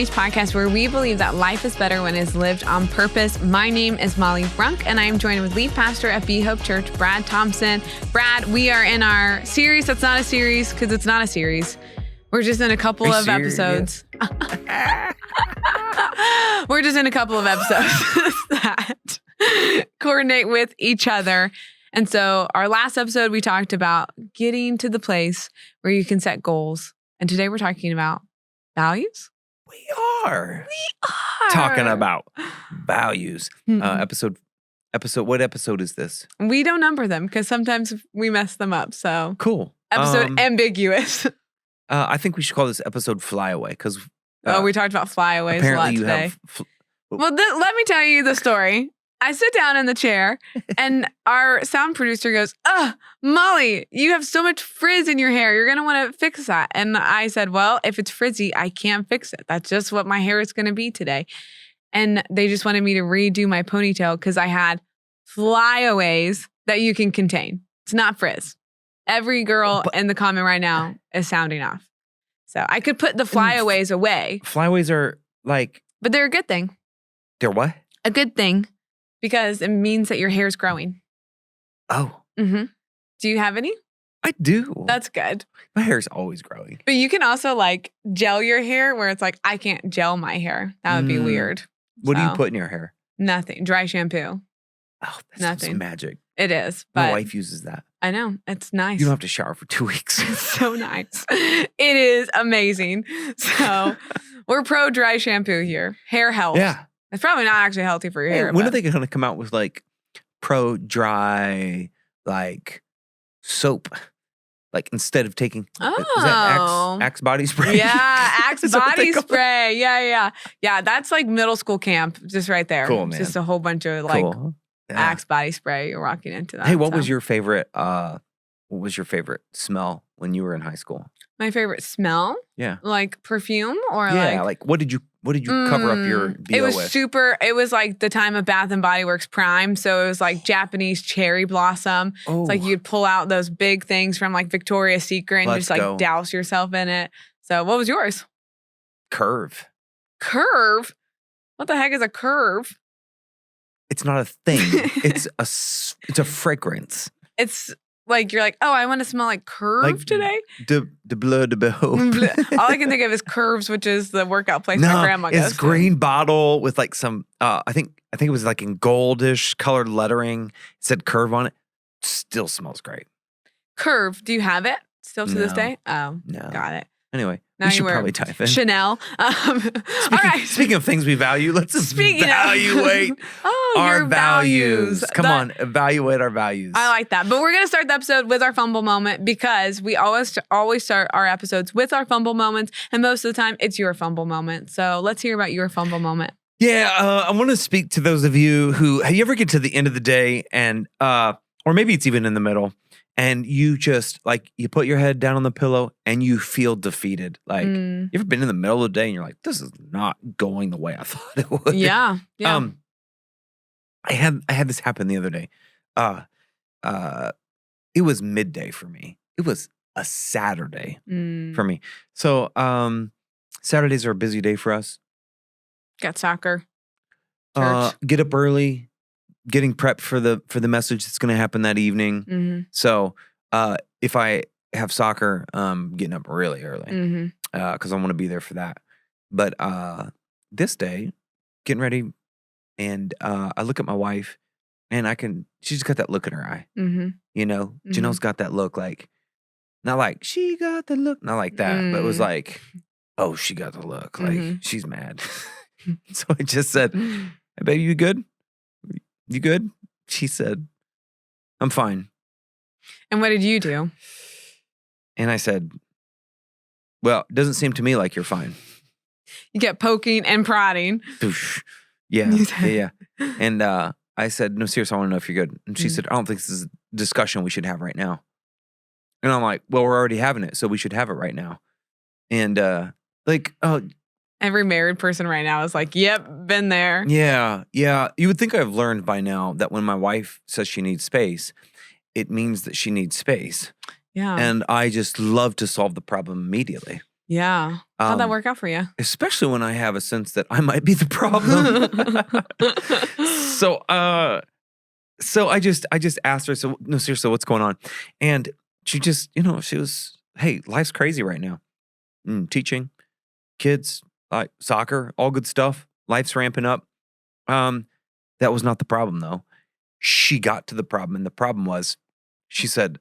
Unleashed podcast, where we believe that life is better when it's lived on purpose. My name is Molly Brunk, and I am joined with lead pastor at Be Hope Church, Brad Thompson. Brad, we are in our series that's not a series because it's not a series. We're just in a couple of episodes. We're just in a couple of episodes that coordinate with each other. And so our last episode, we talked about getting to the place where you can set goals. And today we're talking about values. We are talking about values. Episode. What episode is this? We don't number them because sometimes we mess them up. So cool. Episode ambiguous. I think we should call this episode Flyaway because we talked about flyaways a lot today. Well, let me tell you the story. I sit down in the chair and our sound producer goes, Molly, you have so much frizz in your hair. You're going to want to fix that. And I said, well, if it's frizzy, I can't fix it. That's just what my hair is going to be today. And they just wanted me to redo my ponytail because I had flyaways that you can contain. It's not frizz. Every girl in the comment right now is sounding off. So I could put the flyaways away. Flyaways are like... But they're a good thing. They're what? A good thing. Because it means that your hair is growing. Oh. Mm-hmm. Do you have any? I do. That's good. My hair is always growing. But you can also like gel your hair where it's like, I can't gel my hair. That would be weird. What do you put in your hair? Nothing. Dry shampoo. Oh, that's Nothing. magic. It is. My But wife uses that. I know. It's nice. You don't have to shower for 2 weeks. It's so nice. It is amazing. So we're pro dry shampoo here. Hair health. Yeah. It's probably not actually healthy for your hair. When are they going to come out with like pro dry like soap? Like instead of taking is that Axe body spray? Yeah, Axe body spray. Yeah. That's like middle school camp, just right there. Cool, man. Just a whole bunch of like Axe body spray. You're walking into that. Hey, what was your favorite? What was your favorite smell when you were in high school? My favorite smell? Yeah, like perfume or like what did you cover up your BO It was with? it was like the time of Bath and Body Works Prime. So it was like Japanese cherry blossom. Oh. It's like you'd pull out those big things from like Victoria's Secret and just like douse yourself in it. So what was yours? Curve. Curve? What the heck is a curve? It's not a thing. it's a fragrance. It's like you're like, oh, I want to smell like Curve today. De bleu de beau. All I can think of is Curves, which is the workout place my grandma goes to. It's green bottle with like some. I think it was like in goldish colored lettering. It said Curve on it. Still smells great. Curve. Do you have it still to this day? Oh, no. Got it. Anyway, now we should probably type in Chanel. All right. Speaking of things we value, let's evaluate our values. Come on, evaluate our values. I like that. But we're going to start the episode with our fumble moment because we always start our episodes with our fumble moments. And most of the time, it's your fumble moment. So let's hear about your fumble moment. Yeah, I want to speak to those of you who, have you ever get to the end of the day and, or maybe it's even in the middle, and you just like, you put your head down on the pillow and you feel defeated. Like, you ever been in the middle of the day and you're like, this is not going the way I thought it would. Yeah. I had this happen the other day. It was midday for me. It was a Saturday for me. So, Saturdays are a busy day for us. Got soccer. Church. Get up early. Getting prepped for the message that's going to happen that evening. Mm-hmm. So if I have soccer, getting up really early because I want to be there for that. But this day, getting ready, and I look at my wife, and she's got that look in her eye. Mm-hmm. You know, Janelle's got that look like, not like, she got the look, not like that, but it was like, oh, she got the look. Like, she's mad. So I just said, hey, baby, you good? You good? She said, I'm fine. And what did you do? And I said, well, it doesn't seem to me like you're fine. You kept poking and prodding. Yeah. And I said, no, seriously, I want to know if you're good. And she said, I don't think this is a discussion we should have right now. And I'm like, well, we're already having it, so we should have it right now. And every married person right now is like, yep, been there. Yeah. You would think I've learned by now that when my wife says she needs space, it means that she needs space. Yeah. And I just love to solve the problem immediately. Yeah. How'd that work out for you? Especially when I have a sense that I might be the problem. So I just asked her, so no, seriously, what's going on? And she just, she was, hey, life's crazy right now. Teaching, kids, like soccer, all good stuff. Life's ramping up. That was not the problem though. She got to the problem, and the problem was, she said,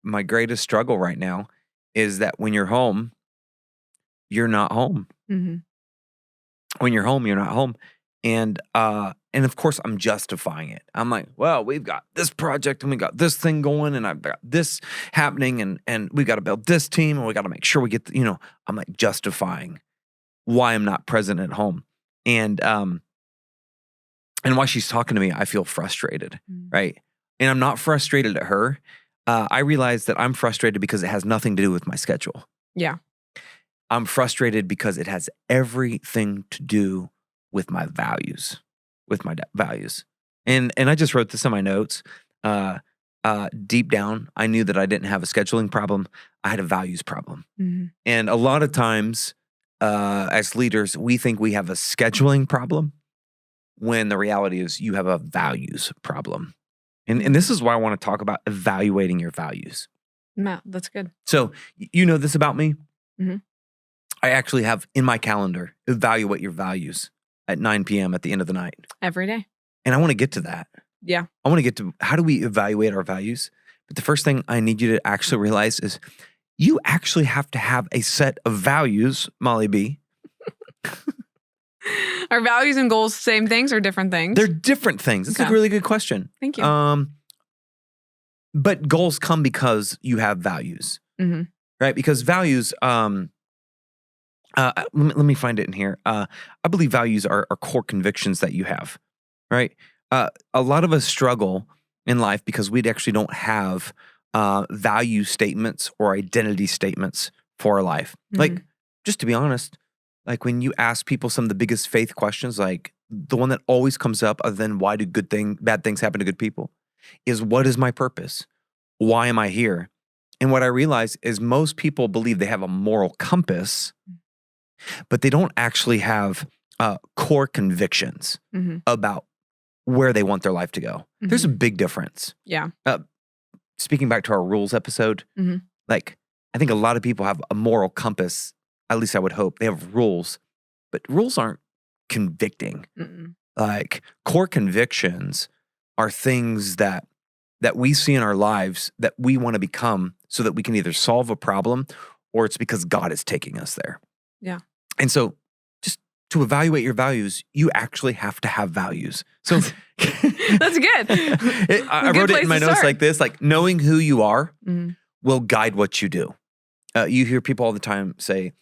my greatest struggle right now is that when you're home, you're not home. Mm-hmm. When you're home, you're not home. And of course I'm justifying it. I'm like, well, we've got this project and we got this thing going and I've got this happening and we got to build this team and we got to make sure we get, I'm like justifying why I'm not present at home. And while she's talking to me, I feel frustrated, right? And I'm not frustrated at her. I realize that I'm frustrated because it has nothing to do with my schedule. Yeah. I'm frustrated because it has everything to do with my values, And I just wrote this in my notes. Deep down, I knew that I didn't have a scheduling problem. I had a values problem. Mm-hmm. And a lot of times, as leaders, we think we have a scheduling problem when the reality is you have a values problem. And this is why I want to talk about evaluating your values. Matt, that's good. So you know this about me? Mm-hmm. I actually have in my calendar, evaluate your values at 9 p.m. at the end of the night. Every day. And I want to get to that. Yeah. I want to get to how do we evaluate our values? But the first thing I need you to actually realize is you actually have to have a set of values, Molly B. Are values and goals same things or different things? They're different things. It's a really good question. Thank you. But goals come because you have values, right? Because values, let me find it in here. I believe values are core convictions that you have, right? A lot of us struggle in life because we actually don't have value statements or identity statements for our life. Like, just to be honest, like when you ask people some of the biggest faith questions, like the one that always comes up other than why do bad things happen to good people is what is my purpose? Why am I here? And what I realize is most people believe they have a moral compass, but they don't actually have core convictions about where they want their life to go. There's a big difference. Yeah. Speaking back to our rules episode, like I think a lot of people have a moral compass. At least I would hope. They have rules, but rules aren't convicting. Like core convictions are things that we see in our lives that we want to become so that we can either solve a problem or it's because God is taking us there. Yeah. And so just to evaluate your values, you actually have to have values. So that's good. I wrote it in my notes like this, like knowing who you are will guide what you do. You hear people all the time say,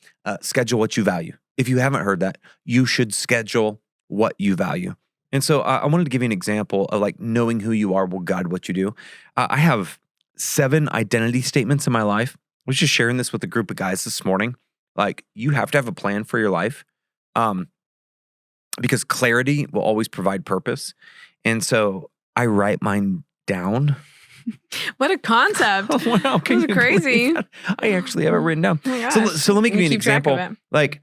schedule what you value. If you haven't heard that, you should schedule what you value. And so I wanted to give you an example of like knowing who you are will guide what you do. I have 7 identity statements in my life. I was just sharing this with a group of guys this morning. Like you have to have a plan for your life because clarity will always provide purpose. And so I write mine down. What a concept. Oh, wow. That's crazy. I actually have it written down. So let me give you an example. Like,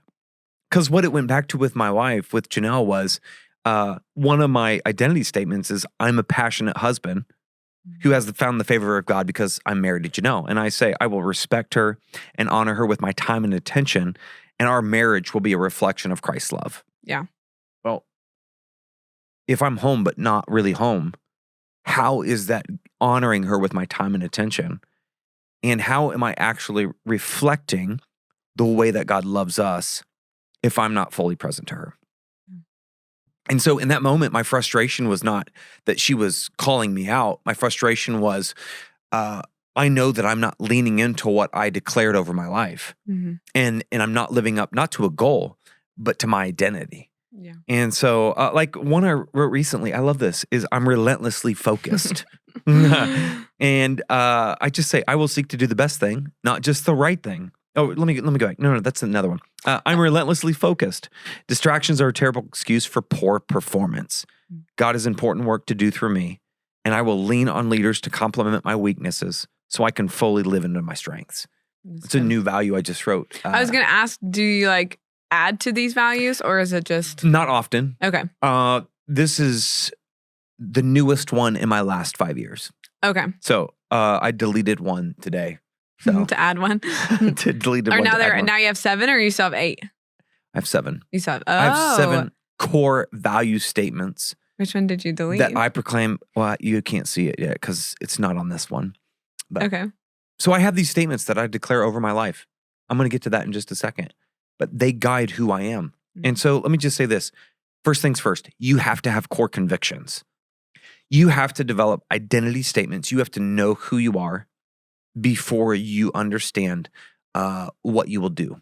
because what it went back to with my wife, with Janelle, was one of my identity statements is I'm a passionate husband who has found the favor of God because I'm married to Janelle. And I say I will respect her and honor her with my time and attention, and our marriage will be a reflection of Christ's love. Yeah. Well, if I'm home but not really home, how is that honoring her with my time and attention? And how am I actually reflecting the way that God loves us if I'm not fully present to her? And so in that moment, my frustration was not that she was calling me out. My frustration was, I know that I'm not leaning into what I declared over my life. And I'm not living up, not to a goal, but to my identity. Yeah. And so like one I wrote recently, I love this, is I'm relentlessly focused. And I just say, I will seek to do the best thing, not just the right thing. Oh, let me go back. No, that's another one. I'm relentlessly focused. Distractions are a terrible excuse for poor performance. God has important work to do through me, and I will lean on leaders to complement my weaknesses so I can fully live into my strengths. It's a new value I just wrote. I was going to ask, do you like add to these values or is it just? Not often. Okay. This is the newest one in my last 5 years. Okay. So I deleted one today. So to add one? to delete one. Or now you have 7 or you still have 8? I have 7. You still have, I have 7 core value statements. Which one did you delete? That I proclaim. Well, you can't see it yet because it's not on this one. But, okay. So I have these statements that I declare over my life. I'm going to get to that in just a second. But they guide who I am. Mm-hmm. And so let me just say this. First things first, you have to have core convictions. You have to develop identity statements. You have to know who you are before you understand what you will do.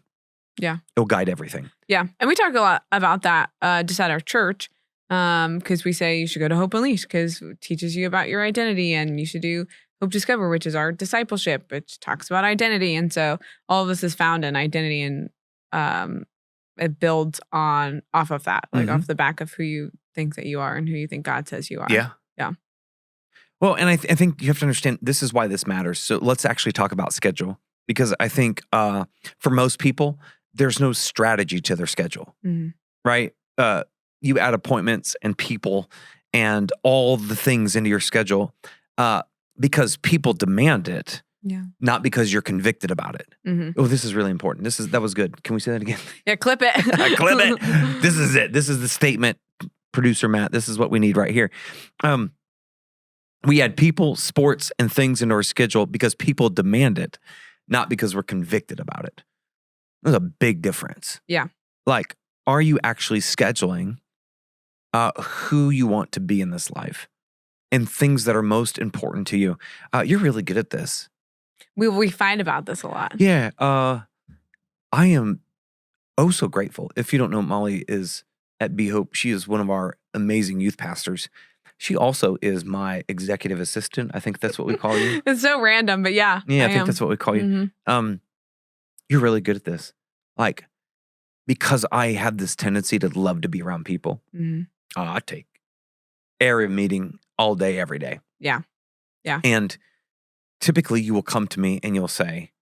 Yeah. It'll guide everything. Yeah. And we talk a lot about that just at our church because we say you should go to Hope Unleashed because it teaches you about your identity, and you should do Hope Discover, which is our discipleship, which talks about identity. And so all of this is found in identity, and it builds off of that, like off the back of who you think that you are and who you think God says you are. Yeah. Yeah. Well, and I think you have to understand this is why this matters. So let's actually talk about schedule, because I think for most people, there's no strategy to their schedule, right? You add appointments and people and all the things into your schedule because people demand it. Yeah. Not because you're convicted about it. Oh, this is really important. That was good. Can we say that again? Yeah, clip it. Clip it. This is it. This is the statement, producer Matt. This is what we need right here. We add people, sports, and things into our schedule because people demand it, not because we're convicted about it. There's a big difference. Yeah. Like, are you actually scheduling who you want to be in this life and things that are most important to you? You're really good at this. We fight about this a lot. Yeah. I am so grateful. If you don't know, Molly is at Be Hope. She is one of our amazing youth pastors. She also is my executive assistant. I think that's what we call you. It's so random, but yeah. Yeah, I think that's what we call you. You're really good at this. Like, because I have this tendency to love to be around people. I take every meeting all day, every day. Yeah. Yeah. And typically you will come to me and you'll say,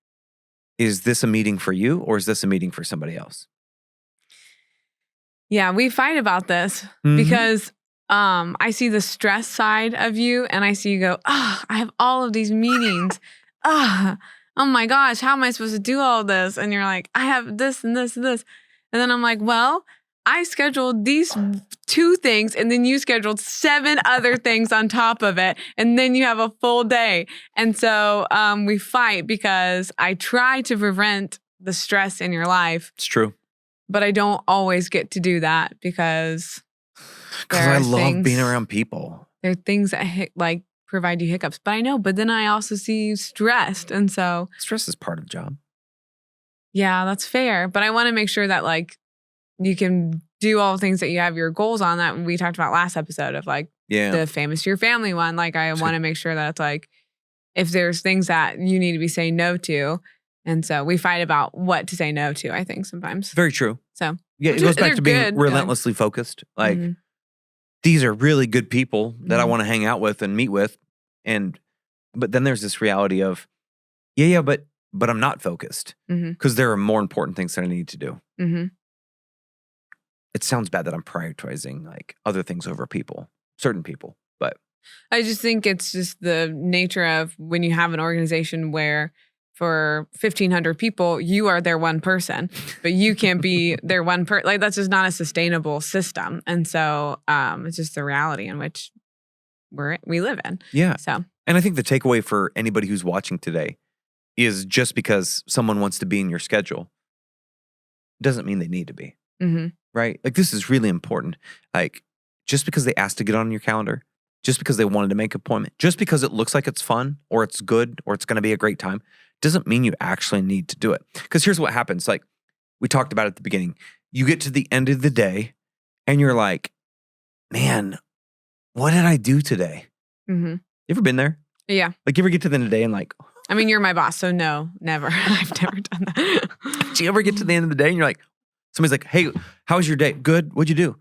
is this a meeting for you or is this a meeting for somebody else? Yeah, we fight about this because I see the stress side of you and I see you go, I have all of these meetings. Oh my gosh, how am I supposed to do all this? And you're like, I have this and this and this. And then I'm like, well, I scheduled these 2 things and then you scheduled 7 other things on top of it. And then you have a full day. And so we fight because I try to prevent the stress in your life. It's true. But I don't always get to do that because I love being around people. There are things that provide you hiccups. But I know, but then I also see you stressed. And so stress is part of the job. Yeah, that's fair. But I want to make sure that you can do all the things that you have your goals on that we talked about last episode of the famous to your family one. I want to make sure that it's if there's things that you need to be saying no to. And so we fight about what to say no to, I think, sometimes. Very true. So yeah, it goes back to being relentlessly focused. These are really good people that I want to hang out with and meet with. But then there's this reality of, but I'm not focused because there are more important things that I need to do. It sounds bad that I'm prioritizing other things over people, certain people, but I just think it's just the nature of when you have an organization where for 1,500 people, you are their one person, but you can't be their one person. That's just not a sustainable system. And so it's just the reality in which we live in. Yeah. So, and I think the takeaway for anybody who's watching today is just because someone wants to be in your schedule doesn't mean they need to be. Right? This is really important. Just because they asked to get on your calendar, just because they wanted to make an appointment, just because it looks like it's fun or it's good or it's going to be a great time, doesn't mean you actually need to do it. Because here's what happens. We talked about at the beginning. You get to the end of the day and you're like, man, what did I do today? You ever been there? Yeah. You ever get to the end of the day and I mean, you're my boss, so no, never. I've never done that. Do you ever get to the end of the day and you're like, somebody's like, hey, how was your day? Good. What'd you do?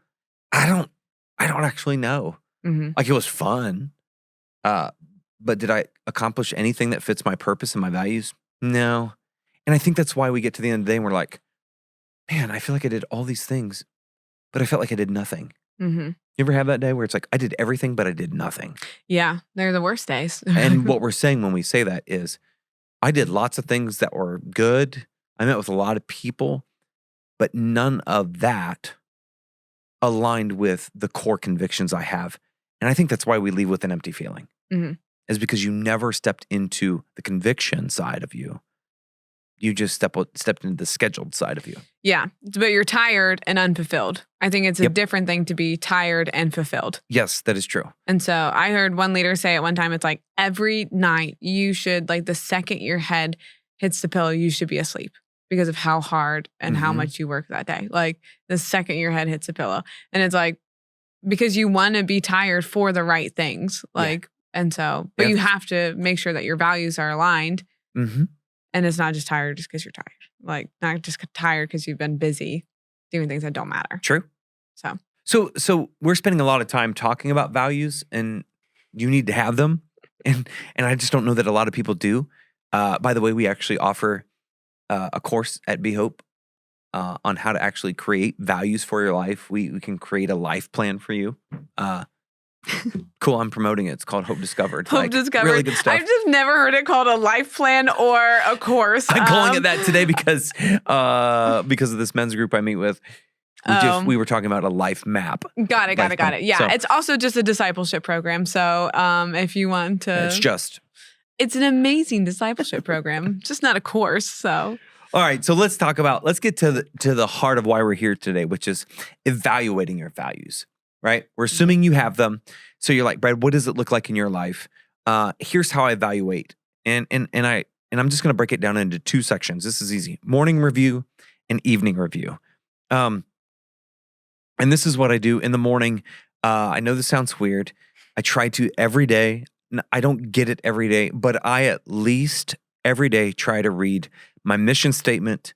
I don't actually know. It was fun. But did I accomplish anything that fits my purpose and my values? No. And I think that's why we get to the end of the day and we're like, man, I feel like I did all these things, but I felt like I did nothing. Mm-hmm. You ever have that day where it's like, I did everything, but I did nothing? Yeah, they're the worst days. And what we're saying when we say that is, I did lots of things that were good. I met with a lot of people, but none of that aligned with the core convictions I have. And I think that's why we leave with an empty feeling, is because you never stepped into the conviction side of you. You just stepped into the scheduled side of you. Yeah, but you're tired and unfulfilled. I think it's a different thing to be tired and fulfilled. Yes, that is true. And so I heard one leader say at one time, it's like every night you should, like the second your head hits the pillow, you should be asleep because of how hard and how much you work that day. Like the second your head hits the pillow. And it's like, because you want to be tired for the right things. Like, and so, but you have to make sure that your values are aligned. Mm-hmm. And it's not just tired just because you're tired. Like, not just tired because you've been busy doing things that don't matter. True. So we're spending a lot of time talking about values, and you need to have them. And I just don't know that a lot of people do. By the way, we actually offer a course at Be Hope on how to actually create values for your life. We can create a life plan for you. Cool, I'm promoting it. It's called Hope Discovered. Hope Discovered. Really good stuff. I've just never heard it called a life plan or a course. I'm calling it that today because of this men's group I meet with. We were talking about a life map. Got it. Yeah, so, it's also just a discipleship program. So if you want to... It's an amazing discipleship program, just not a course, so... All right, so let's get to the heart of why we're here today, which is evaluating your values. Right? We're assuming you have them. So you're like, Brad, what does it look like in your life? Here's how I evaluate. And I'm just going to break it down into two sections. This is easy. Morning review and evening review. And this is what I do in the morning. I know this sounds weird. I try to every day. I don't get it every day, but I at least every day try to read my mission statement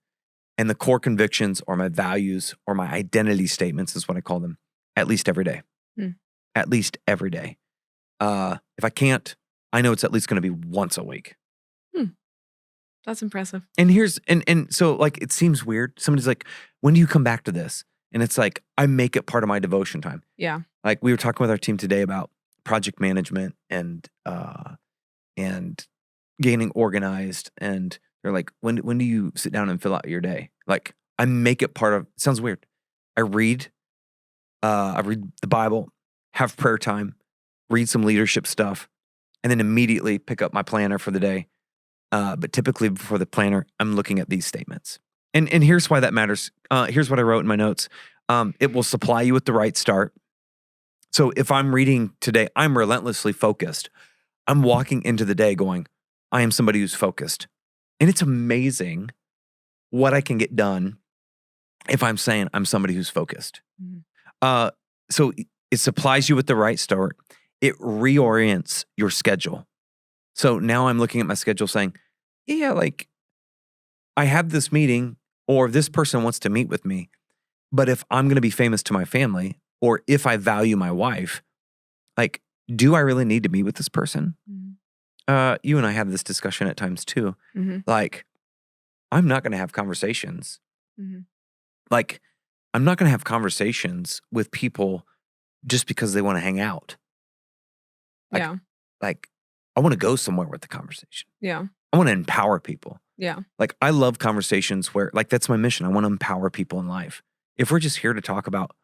and the core convictions or my values or my identity statements is what I call them. At least every day. At least every day. If I can't, I know it's at least going to be once a week. That's impressive. And so like it seems weird. Somebody's like, when do you come back to this? And it's like, I make it part of my devotion time. Yeah. Like we were talking with our team today about project management and getting organized. And they're like, when do you sit down and fill out your day? Like I make it part of, it sounds weird. I read the Bible, have prayer time, read some leadership stuff, and then immediately pick up my planner for the day. But typically before the planner, I'm looking at these statements. And here's why that matters. Here's what I wrote in my notes. It will supply you with the right start. So if I'm reading today, I'm relentlessly focused. I'm walking into the day going, I am somebody who's focused. And it's amazing what I can get done if I'm saying I'm somebody who's focused. So it supplies you with the right start. It reorients your schedule. So now I'm looking at my schedule saying, yeah, like I have this meeting or this person wants to meet with me, but if I'm going to be famous to my family or if I value my wife, like, do I really need to meet with this person? You and I have this discussion at times too. Like, I'm not going to have conversations. Like, I'm not going to have conversations with people just because they want to hang out. Like, I want to go somewhere with the conversation. Yeah. I want to empower people. Yeah. Like, I love conversations where, like, that's my mission. I want to empower people in life. If we're just here to talk about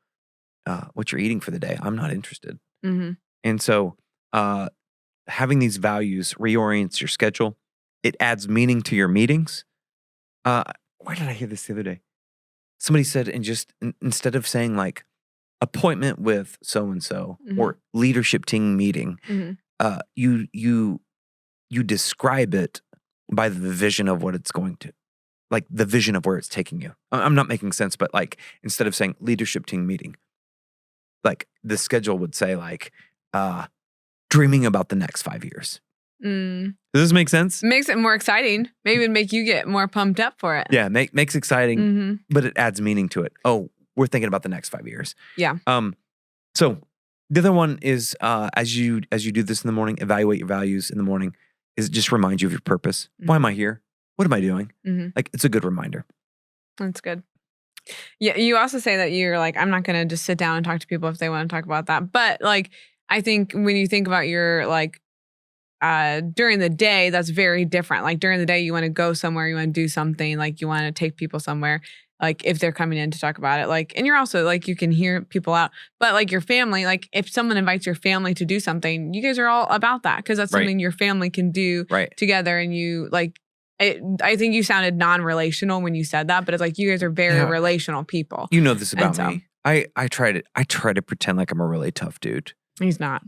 what you're eating for the day, I'm not interested. And so having these values reorients your schedule. It adds meaning to your meetings. Where did I hear this the other day? Somebody said, and just instead of saying like appointment with so-and-so or leadership team meeting, you describe it by the vision of what it's going to, like the vision of where it's taking you. I'm not making sense, but like instead of saying leadership team meeting, like the schedule would say like dreaming about the next 5 years. Does this make sense? Makes it more exciting. Maybe it'd make you get more pumped up for it. Yeah, makes exciting, but it adds meaning to it. Oh, we're thinking about the next 5 years. Yeah. So the other one is as you do this in the morning, evaluate your values in the morning. Is it just reminds you of your purpose? Why am I here? what am I doing? Like, it's a good reminder. That's good. Yeah, you also say that you're like, I'm not going to just sit down and talk to people if they want to talk about that. But like, I think when you think about your like, during the day, that's very different. Like during the day, you want to go somewhere, you want to do something, like you want to take people somewhere, like if they're coming in to talk about it. Like, and you're also like, you can hear people out, but like your family, like if someone invites your family to do something, you guys are all about that because that's something your family can do together. And you like, I think you sounded non-relational when you said that, but it's like you guys are very relational people. You know this about me. I try to pretend like I'm a really tough dude. He's not.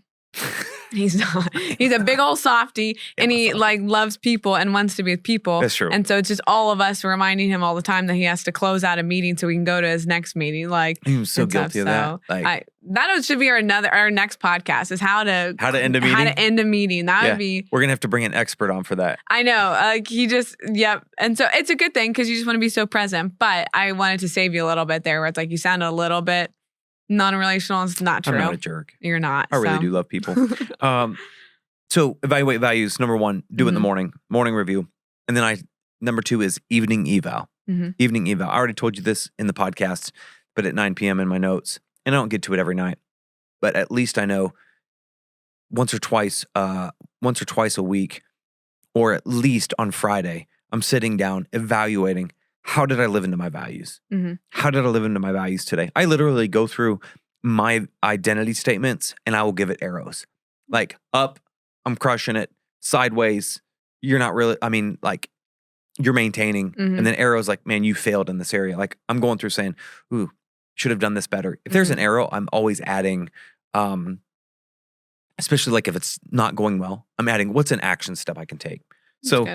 He's not. He's a big old softy, and he like loves people and wants to be with people. That's true. And so it's just all of us reminding him all the time that he has to close out a meeting so we can go to his next meeting. Like I'm so guilty of that. Like, that should be our next podcast is how to end a meeting. How to end a meeting. That would be. We're gonna have to bring an expert on for that. I know. Like he just And so it's a good thing because you just want to be so present. But I wanted to save you a little bit there, where it's like you sounded a little bit non-relational. It's not true. I'm not a jerk. You're not. I really do love people. So evaluate values. Number 1, do it in the morning review. And then number 2 is evening eval. Evening eval. I already told you this in the podcast, but at 9 p.m. in my notes. And I don't get to it every night. But at least I know once or twice a week, or at least on Friday, I'm sitting down evaluating, how did I live into my values? How did I live into my values today? I literally go through my identity statements and I will give it arrows. Like up, I'm crushing it. Sideways, you're not really, like you're maintaining. And then arrows like, man, you failed in this area. Like I'm going through saying, ooh, should have done this better. If there's an arrow, I'm always adding, especially like if it's not going well, I'm adding what's an action step I can take. So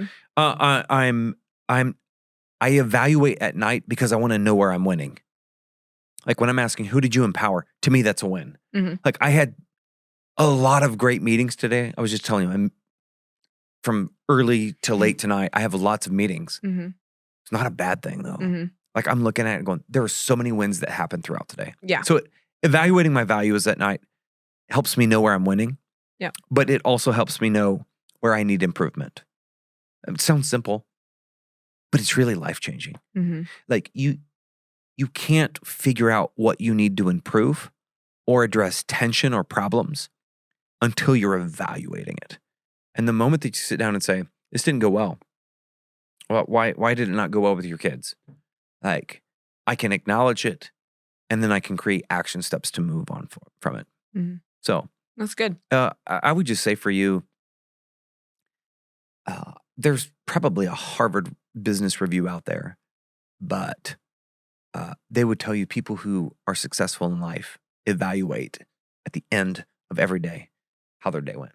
I evaluate at night because I want to know where I'm winning. Like when I'm asking, who did you empower? To me, that's a win. Like I had a lot of great meetings today. I was just telling you, from early to late tonight, I have lots of meetings. It's not a bad thing though. Like I'm looking at it going, there are so many wins that happen throughout the day. Yeah. So evaluating my values at night helps me know where I'm winning. Yeah. But it also helps me know where I need improvement. It sounds simple, but it's really life-changing. Like you can't figure out what you need to improve or address tension or problems until you're evaluating it. And the moment that you sit down and say, this didn't go well. Well, why did it not go well with your kids? Like, I can acknowledge it, and then I can create action steps to move on from it. So that's good. I would just say for you, there's probably a Harvard Business Review out there, but they would tell you people who are successful in life evaluate at the end of every day how their day went.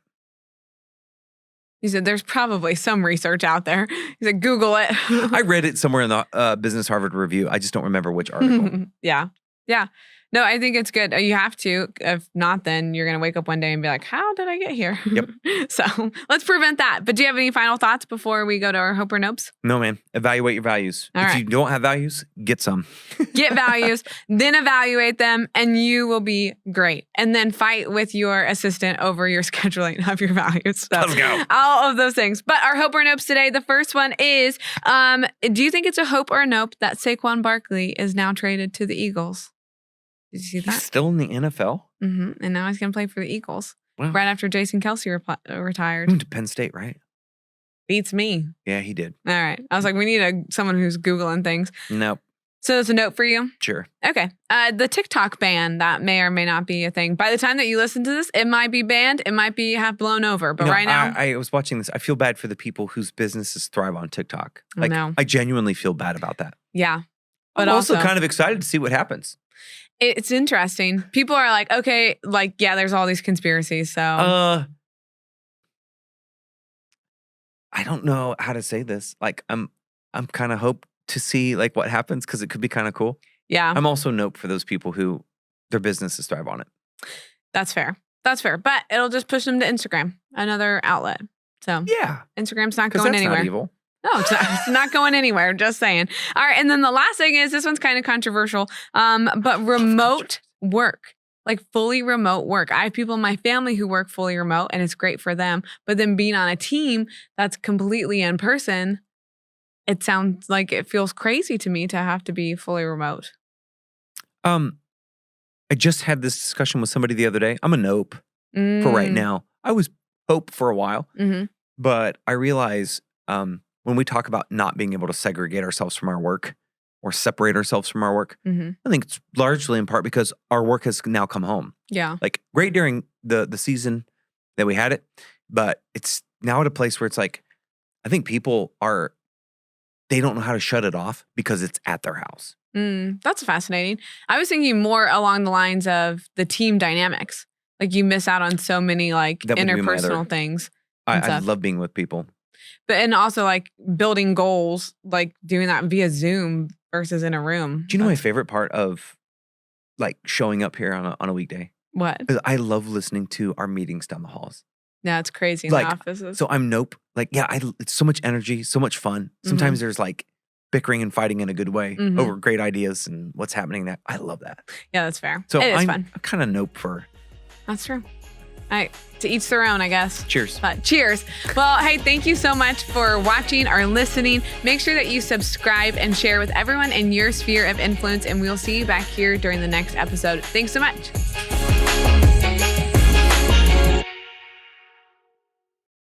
You said there's probably some research out there. You said Google it. I read it somewhere in the Business Harvard Review. I just don't remember which article. Yeah. No, I think it's good. You have to. If not, then you're going to wake up one day and be like, how did I get here? Yep. So let's prevent that. But do you have any final thoughts before we go to our Hope or Nopes? No, man. Evaluate your values. If you don't have values, get some. Get values, then evaluate them, and you will be great. And then fight with your assistant over your scheduling of your values. So, let's go. All of those things. But our Hope or Nopes today, the first one is, do you think it's a hope or a nope that Saquon Barkley is now traded to the Eagles? Did you see that? He's still in the NFL? And now he's going to play for the Eagles. Wow. Right after Jason Kelce retired. He went to Penn State, right? Beats me. Yeah, he did. All right. I was like, we need someone who's Googling things. Nope. So that's a note for you? Sure. Okay. The TikTok ban, that may or may not be a thing. By the time that you listen to this, it might be banned. It might be half blown over. But right now. I was watching this. I feel bad for the people whose businesses thrive on TikTok. Like, I genuinely feel bad about that. Yeah. But I'm also kind of excited to see what happens. It's interesting. People are like, okay, like, yeah, there's all these conspiracies. So I don't know how to say this. Like, I'm kind of hope to see like what happens because it could be kind of cool. Yeah. I'm also nope for those people who their businesses thrive on it. That's fair. But it'll just push them to Instagram, another outlet. So yeah, Instagram's not going anywhere. Not evil. No, it's not going anywhere. Just saying. All right. And then the last thing is, this one's kind of controversial, but remote work, like fully remote work. I have people in my family who work fully remote and it's great for them. But then being on a team that's completely in person, it sounds like it feels crazy to me to have to be fully remote. I just had this discussion with somebody the other day. I'm a nope for right now. I was hope for a while, but I realize when we talk about not being able to segregate ourselves from our work or separate ourselves from our work, I think it's largely in part because our work has now come home. Yeah. Like great during the season that we had it, but it's now at a place where it's like, I think people they don't know how to shut it off because it's at their house. That's fascinating. I was thinking more along the lines of the team dynamics. Like you miss out on so many like interpersonal things. I love being with people. And also like building goals, like doing that via Zoom versus in a room. Do you know my favorite part of like showing up here on a weekday? What? I love listening to our meetings down the halls. Yeah, it's crazy in the offices. So I'm nope. Like, yeah, it's so much energy, so much fun. Sometimes there's like bickering and fighting in a good way over great ideas and what's happening there. I love that. Yeah, that's fair. So it is fun. I kind of nope for. That's true. All right, to each their own, I guess. Cheers. Cheers. Well, hey, thank you so much for watching or listening. Make sure that you subscribe and share with everyone in your sphere of influence, and we'll see you back here during the next episode. Thanks so much.